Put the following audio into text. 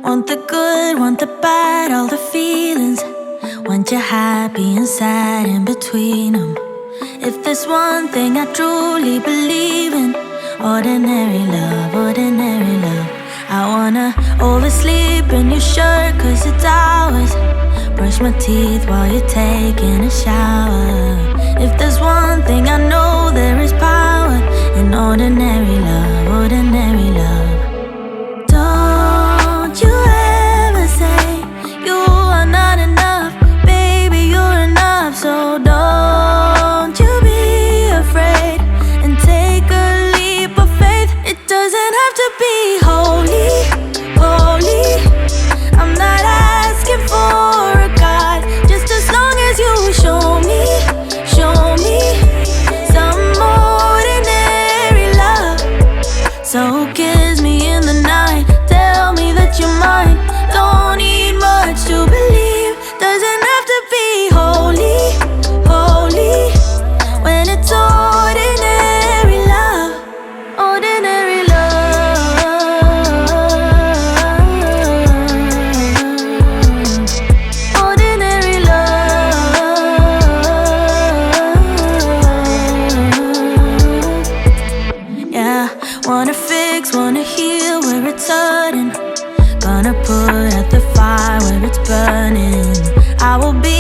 Want the good, want the bad, all the feelings. Want you happy and sad in between them. If there's one thing I truly believe in, ordinary love, ordinary love. I wanna oversleep in your shirt 'cause it's ours. Brush my teeth while you're taking a shower. If there's one thing I know, there is power in ordinary love, ordinary love. Don't you ever say you are not enough, baby, you're enough. So don't you be afraid and take a leap of faith. It doesn't have to be holy, holy. I'm not asking for a God, just as long as you show me some ordinary love. So kiss me in the night, tell me that you're mine. Don't need much to believe, doesn't have to be holy, holy. When it's ordinary love, ordinary love, ordinary love. Yeah, wanna fix, wanna heal where it's hurting. Gonna put out the fire where it's burning. I will be